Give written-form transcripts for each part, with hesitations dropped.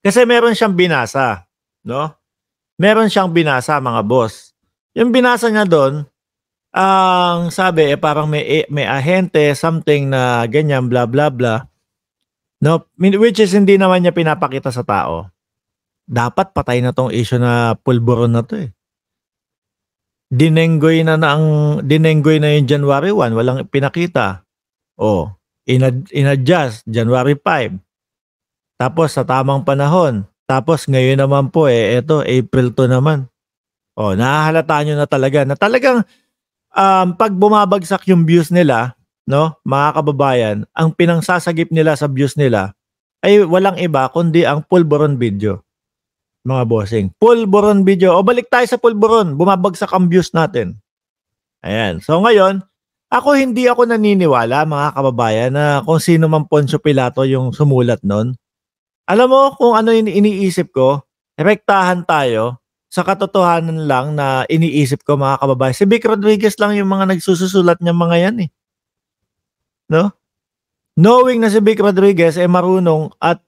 Kasi meron siyang binasa, no? Meron siyang binasa, mga boss. Yung binasa niya doon, ang sabi parang may ahente something na ganyan blah blah blah. No, which is hindi naman niya pinapakita sa tao. Dapat patay na tong issue na pulburon na to eh. Dinenggoy na yung January 1, walang pinakita. Oh, inadjust January 5. Tapos sa tamang panahon. Tapos ngayon naman po eto April 2 naman. Oh, nahahalata nyo na talagang pag bumabagsak yung views nila, no, mga kababayan, ang pinangsasagip nila sa views nila ay walang iba kundi ang pulburon video. Mga bossing, pulburon video. O balik tayo sa pulburon, bumabagsak ang views natin. Ayan. So ngayon, hindi ako naniniwala, mga kababayan, na kung sino man Poncio Pilato yung sumulat nun. Alam mo kung ano yung iniisip ko? Rektahan tayo sa katotohanan lang na iniisip ko, mga kababayan. Si Vic Rodriguez lang yung mga nagsusulat niya mga yan eh. No? Knowing na si Vic Rodriguez marunong at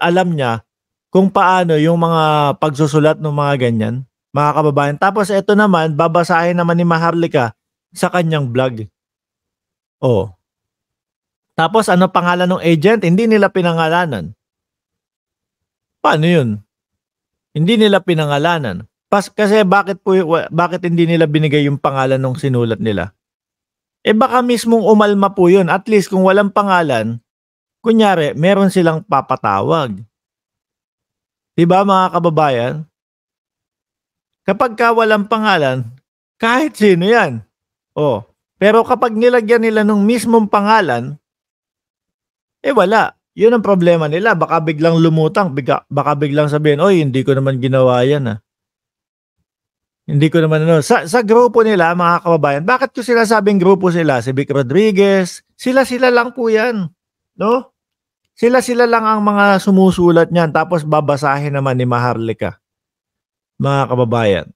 alam niya kung paano yung mga pagsusulat ng mga ganyan, mga kababayan. Tapos ito naman, babasahin naman ni Maharlika sa kanyang vlog. Oh. Tapos ano pangalan ng agent? Hindi nila pinangalanan. Paano yun? Hindi nila pinangalanan. Kasi bakit hindi nila binigay yung pangalan ng sinulat nila? Baka mismong umalma po yun. At least kung walang pangalan, kunyari, meron silang papatawag. Diba, mga kababayan? Kapag walang pangalan, kahit sino yan. Oh. Pero kapag nilagyan nila ng mismong pangalan, wala. Yun ang problema nila. Baka biglang lumutang. Baka biglang sabihin, oy, hindi ko naman ginawa yan ah. Hindi ko naman ano. Sa grupo nila, mga kababayan, bakit ko sinasabing grupo sila? Si Vic Rodriguez, sila lang po yan. No? Sila lang ang mga sumusulat niyan. Tapos babasahin naman ni Maharlika. Mga kababayan.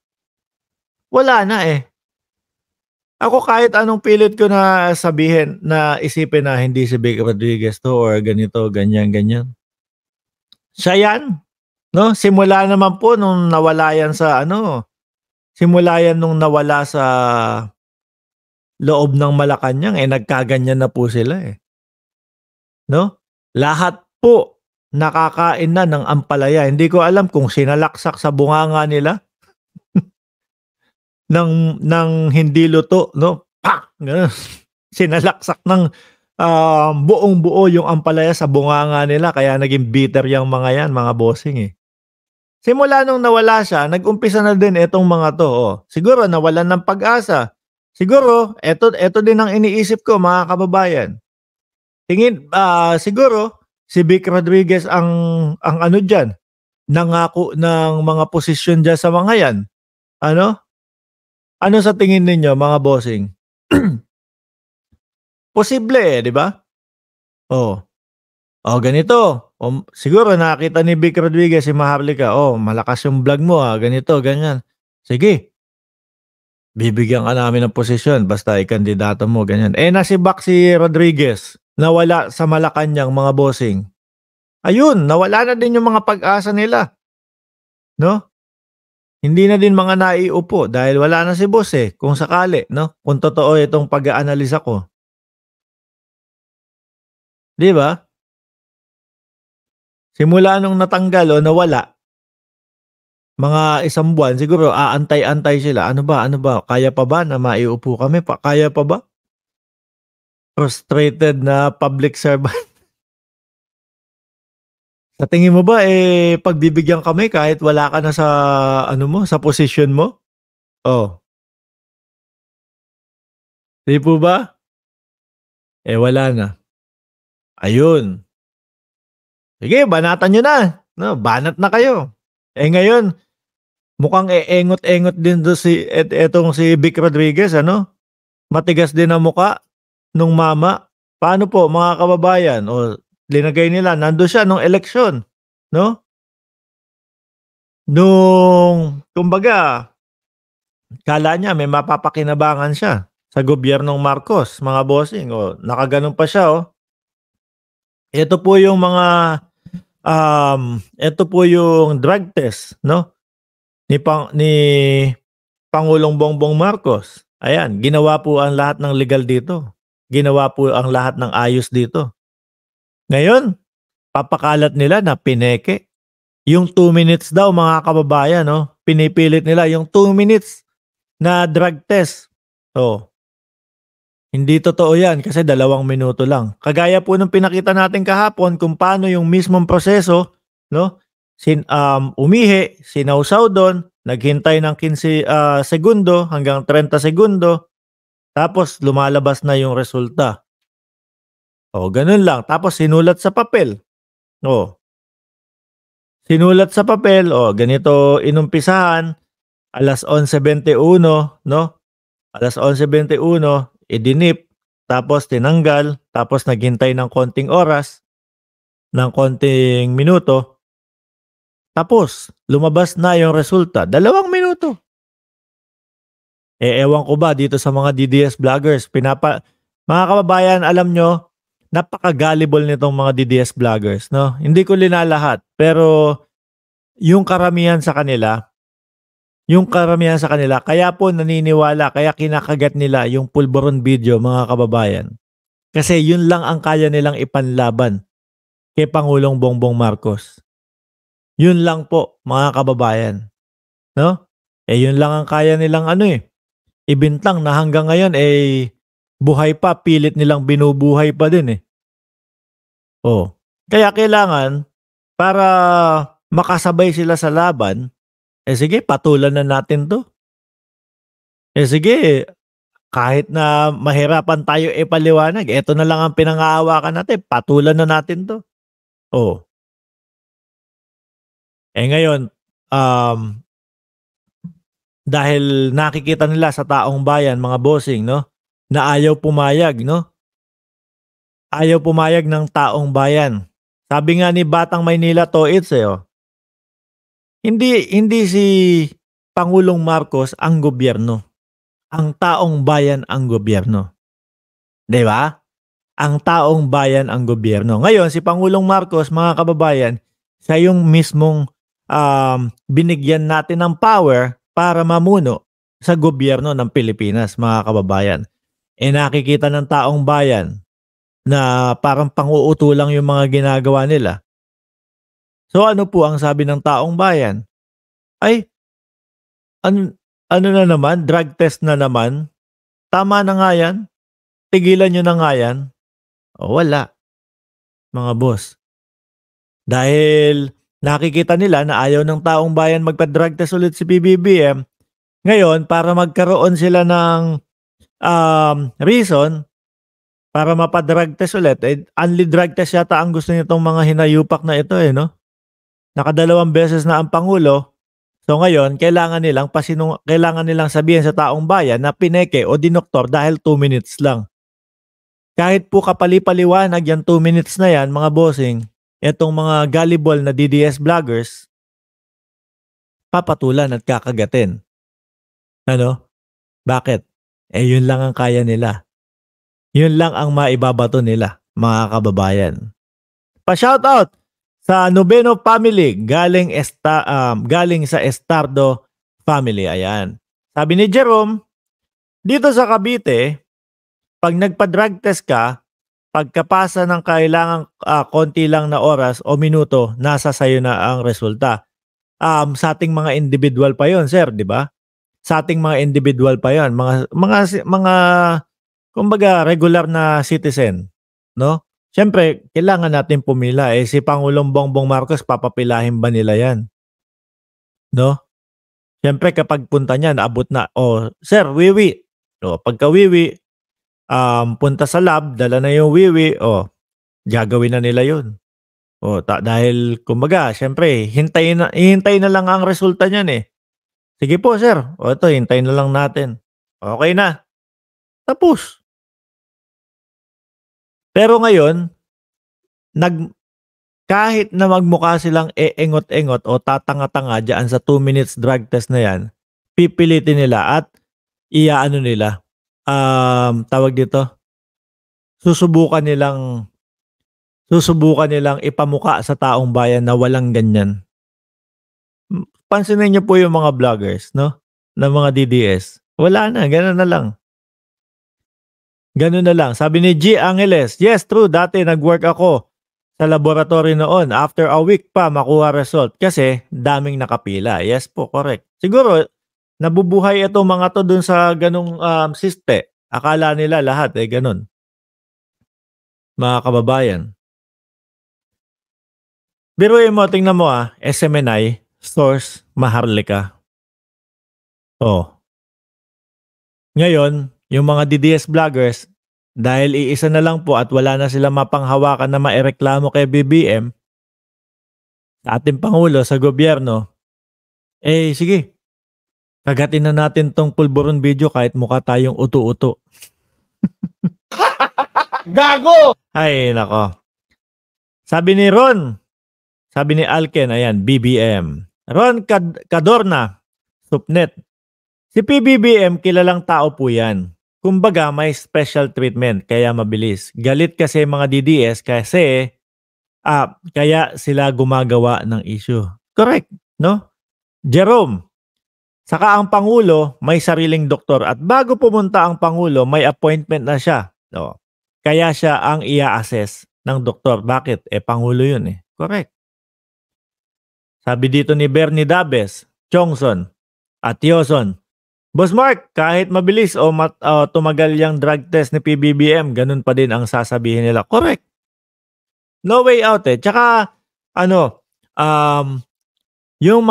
Wala na eh. Ako kahit anong pilit ko na sabihin, na isipin na hindi si Vic Rodriguez to or ganito, ganyan. Siya yan. No? Simula naman po nung nawala yan sa simula yan nung nawala sa loob ng Malacanang, nagkaganyan na po sila eh. No? Lahat po nakakain na ng ampalaya. Hindi ko alam kung sinalaksak sa bunganga nila ng hindi luto, no? Pak! Sinalaksak ng buong-buo yung ampalaya sa bunganga nila, kaya naging bitter yung mga yan, mga bossing eh. Simula nung nawala siya, nag-umpisa na din itong mga to. Oh. Siguro nawalan ng pag-asa. Siguro, eto din ang iniisip ko, mga kababayan. Siguro, si Vic Rodriguez ang ano dyan, nangako ng mga posisyon dyan sa mga yan. Ano? Ano sa tingin ninyo, mga bossing? Posible di ba? Oh. Ganito. Siguro nakita ni Vic Rodriguez si Maharlika, malakas yung vlog mo ganito, ganyan. Sige. Bibigyan ka namin ng posisyon basta ikandidato mo, ganyan. Nasibak si Rodriguez, nawala sa Malacanang, mga bossing. Ayun, nawala na din yung mga pag-asa nila. No? Hindi na din mga naiupo dahil wala na si boss kung sakali, no? Kung totoo itong pag-aanalisa ko. Di ba? Simula nung natanggal o nawala, mga isang buwan, siguro aantay-antay sila. Ano ba? Kaya pa ba na maiupo kami? Kaya pa ba? Frustrated na public servant. Sa tingin mo ba, pagbibigyan kami kahit wala ka na sa, sa position mo? Oh. Di po ba? Wala na. Ayun. Sige, banatan nyo na. No, banat na kayo. Ngayon, mukhang engot-engot din do etong si Vic Rodriguez, Matigas din ang muka nung mama. Paano po, mga kababayan? Linagay nila, nando siya nung eleksyon, no? Kumbaga, kala niya may mapapakinabangan siya sa gobyernong Marcos, mga bossing. Nakaganon pa siya, Ito po yung mga Eto po yung drug test, 'no, ni Pangulong Bongbong Marcos. Ayan, ginawa po ang lahat ng legal dito. Ginawa po ang lahat ng ayos dito. Ngayon, papakalat nila na pineke. Yung 2 minutes daw mga kababayan, 'no, pinipilit nila yung 2 minutes na drug test. Oh, hindi totoo 'yan kasi 2 minuto lang. Kagaya po nung pinakita natin kahapon kung paano yung mismong proseso, 'no, umihi, sinawsaw dun, naghintay ng 15 segundo hanggang 30 segundo, tapos lumalabas na yung resulta. Oh, ganun lang. Tapos sinulat sa papel. Oh, sinulat sa papel, oh, ganito inumpisahan, 11:21, 'no? 11:21, idinip, tapos tinanggal, tapos naghintay ng konting oras, ng konting minuto, tapos lumabas na yung resulta, 2 minuto. Ewan ko ba dito sa mga DDS vloggers, mga kababayan, alam nyo, napaka-gullible nitong mga DDS vloggers, 'no? Hindi ko linalahat, pero yung karamihan sa kanila kaya po naniniwala, kaya kinakagat nila yung pulburon video, mga kababayan. Kasi yun lang ang kaya nilang ipanlaban kay Pangulong Bongbong Marcos. Yun lang po, mga kababayan, 'no? Yun lang ang kaya nilang ibintang na hanggang ngayon buhay pa, pilit nilang binubuhay pa din Oh. Kaya kailangan para makasabay sila sa laban, sige, patulan na natin 'to. Sige, kahit na mahirapan tayo ipaliwanag, eto na lang ang pinanghahawakan natin, patulan na natin 'to. Oh, ngayon, um, dahil nakikita nila sa taong bayan, mga bossing, 'no, na ayaw pumayag, 'no? Ayaw pumayag ng taong bayan. Sabi nga ni Batang Maynila Toits, hindi si Pangulong Marcos ang gobyerno, ang taong bayan ang gobyerno, 'di ba? Ang taong bayan ang gobyerno. Ngayon si Pangulong Marcos, mga kababayan, siya yung mismong, binigyan natin ng power para mamuno sa gobyerno ng Pilipinas, mga kababayan. Nakikita ng taong bayan na parang pang-uuto lang yung mga ginagawa nila. So ano po ang sabi ng taong bayan? Ay, ano na naman, drug test na naman? Tama na nga yan, tigilan niyo na nga yan. Wala, mga boss. Dahil nakikita nila na ayaw ng taong bayan magpa-drug test ulit si PBBM, ngayon para magkaroon sila ng, reason para mapa-drug test ulit, only drug test yata ang gusto nitong mga hinayupak na ito, 'no? Nakadalawang beses na ang pangulo. So ngayon kailangan nilang sabihin sa taong bayan na pineke o dinoktor dahil 2 minutes lang. Kahit po kapali-paliwanag yang 2 minutes na yan, mga bossing, etong mga gullible na DDS vloggers, papatulan at kakagatin. Ano? Bakit? Yun lang ang kaya nila. Yun lang ang maibabato nila, mga kababayan. Pa-shoutout sa Noveno family galing sa Estardo family. Ayan. Sabi ni Jerome, dito sa Cavite, pag nagpa-drug test ka, pagkapasa ng kailangang konti lang na oras o minuto, nasa sayo na ang resulta. Sa ating mga individual pa yon, sir, di ba? Sa ating mga individual pa yon, mga kumbaga regular na citizen, no? Siyempre, kailangan natin pumila. Si Pangulong Bongbong Marcos, papapilahin ba nila yan? No? Siyempre, kapag punta niya, naabot na, sir, wiwi. Pagka wiwi, punta sa lab, dala na yung wiwi, gagawin na nila yun. Dahil, kumbaga, siyempre, hintayin na lang ang resulta niyan Sige po, sir. Ito, hintayin na lang natin. Okay na. Tapos. Pero ngayon, kahit na magmukha silang engot-engot o tatanga-tanga dyan sa 2 minutes drug test na yan, pipilitin nila at iaano nila, tawag dito, susubukan nilang susubukan nilang ipamuka sa taong bayan na walang ganyan. Pansinin niyo po yung mga vloggers, no? Na mga DDS. Wala na, gano'n na lang. Gano'n na lang. Sabi ni G. Angeles, yes, true, dati nag-work ako sa laboratory noon. After a week pa makuha result kasi daming nakapila. Yes po, correct. Siguro, nabubuhay ito mga to dun sa ganung siste. Akala nila lahat ganun. Mga kababayan. Biruin mo, tingnan mo SMNI, Source, Maharlika. Oh. Ngayon, yung mga DDS vloggers, dahil iisa na lang po at wala na silang mapanghawakan na maireklamo kay BBM, sa ating Pangulo, sa gobyerno, sige, kagatin na natin tong pulburon video kahit mukha tayong uto-uto. Gago! Ay, nako. Sabi ni Ron, sabi ni Alken, ayan, BBM. Ron Cadorna, Supnet. Si PBBM, kilalang tao po yan. Kumbaga, may special treatment, kaya mabilis. Galit kasi mga DDS kasi kaya sila gumagawa ng issue. Correct, no? Jerome, saka ang Pangulo may sariling doktor at bago pumunta ang Pangulo, may appointment na siya. No? Kaya siya ang i-assess ng doktor. Bakit? Pangulo yun Correct. Sabi dito ni Bernie Dabes, Chongson, at Yoson, Boss Mark, kahit mabilis o tumagal yung drug test ni PBBM, ganun pa din ang sasabihin nila. Correct. No way out Tsaka, yung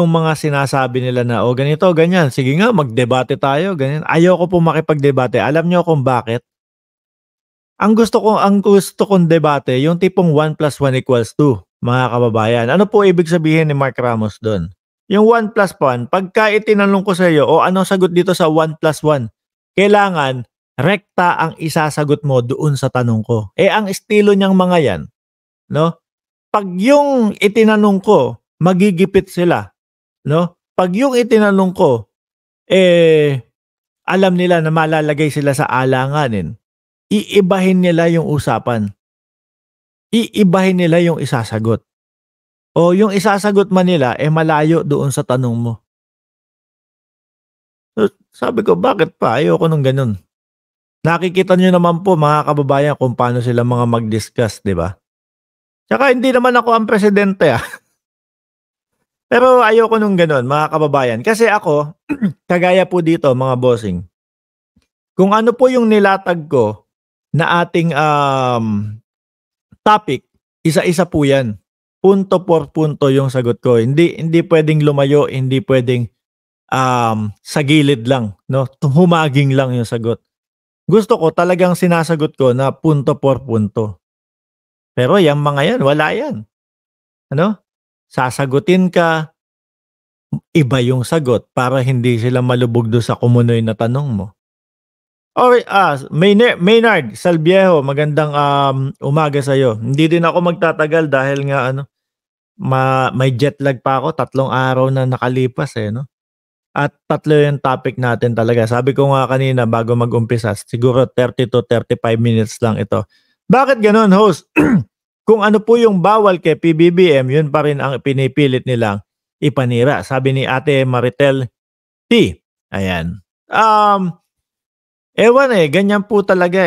mga sinasabi nila na, ganito, ganyan, sige nga, magdebate tayo, ganyan. Ayoko po makipagdebate. Alam niyo kung bakit? Ang gusto kong debate, yung tipong 1 + 1 = 2, mga kababayan. Ano po ibig sabihin ni Mark Ramos doon? Yung 1 + 1, pagka itinanong ko sa iyo, anong sagot dito sa 1 + 1? Kailangan, rekta ang isasagot mo doon sa tanong ko. Ang estilo niyang mga yan, no? Pag yung itinanong ko, magigipit sila, no? Pag yung itinanong ko, alam nila na malalagay sila sa alanganin, iibahin nila yung usapan. Iibahin nila yung isasagot. O yung isasagot man nila malayo doon sa tanong mo. So, sabi ko, bakit pa? Ayoko nung ganun. Nakikita nyo naman po mga kababayan kung paano sila mga mag-discuss, di ba? Tsaka hindi naman ako ang presidente Pero ayoko nung ganun mga kababayan. Kasi ako, kagaya po dito mga bossing, kung ano po yung nilatag ko na ating topic, isa-isa po yan. Punto por punto yung sagot ko. Hindi pwedeng lumayo, hindi pwedeng sa gilid lang, no? Humaging lang yung sagot. Gusto ko talagang sinasagot ko na punto por punto. Pero yung mga yan, wala yan. Ano? Sasagutin ka, iba yung sagot para hindi sila malubog do sa kumunoy na tanong mo. Okay, Maynard Salviejo, magandang umaga sa'yo. Hindi din ako magtatagal dahil nga may jet lag pa ako, 3 araw na nakalipas no? At 3 yung topic natin talaga. Sabi ko nga kanina bago mag-umpisa, siguro 30 to 35 minutes lang ito. Bakit ganun, host? Kung ano po yung bawal kay PBBM, yun pa rin ang pinipilit nilang ipanira. Sabi ni Ate Maritel T. Ayan. Ewan ganyan po talaga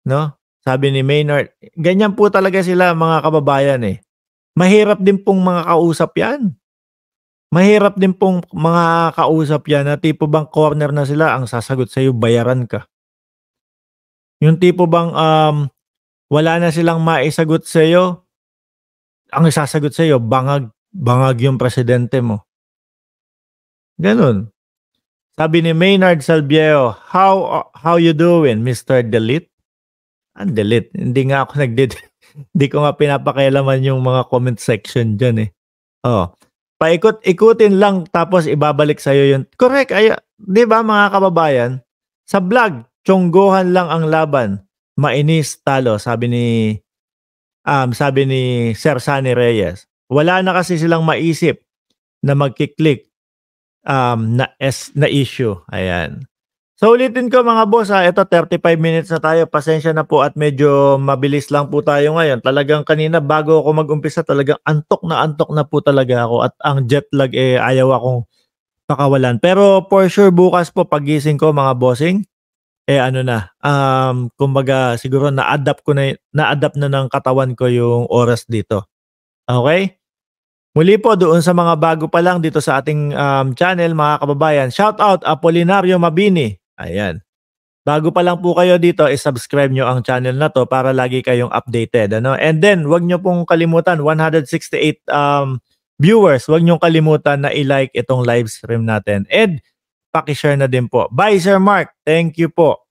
no? Sabi ni Maynard, ganyan po talaga sila mga kababayan Mahirap din pong mga kausap yan. Mahirap din pong mga kausap yan na tipo bang corner na sila, ang sasagot sa'yo, bayaran ka. Yung tipo bang wala na silang maisagot sa'yo, ang isasagot sa'yo, bangag yung presidente mo. Ganun. Sabi ni Maynard Salviejo, how you doing, Mr. Delete? Delete. Hindi nga ako hindi ko nga pinapakailaman yung mga comment section dyan paikot-ikutin lang tapos ibabalik sa'yo yun. Correct. Di ba mga kababayan? Sa vlog, tiyonggohan lang ang laban. Mainis, talo. Sabi ni Sir Sunny Reyes. Wala na kasi silang maisip na magkiklik na issue. Ayan. So ulitin ko mga boss, ito 35 minutes na tayo. Pasensya na po at medyo mabilis lang po tayo ngayon. Talagang kanina bago ako mag-umpisa talagang antok na po talaga ako at ang jet lag, ayaw akong pakawalan. Pero for sure bukas po paggising ko mga bossing, ano na, kumbaga siguro na-adapt na ng katawan ko yung oras dito. Okay. Muli po doon sa mga bago pa lang dito sa ating, channel mga kababayan, shout out Apolinario Mabini, ayan. Bago pa lang po kayo dito, i-subscribe nyo ang channel na 'to para lagi kayong updated ano. And then 'wag nyo pong kalimutan 168, viewers, 'wag niyong kalimutan na i-like itong live stream natin and paki-share na din po. Bye Sir Mark, thank you po.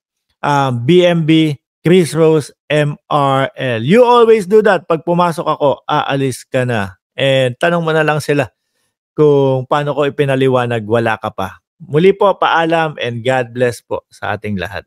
BMB Chris Rose MRL. You always do that 'pag pumasok ako, aalis ka na. And tanong mo na lang sila kung paano ko ipinaliwanag wala ka pa. Muli po, paalam and God bless po sa ating lahat.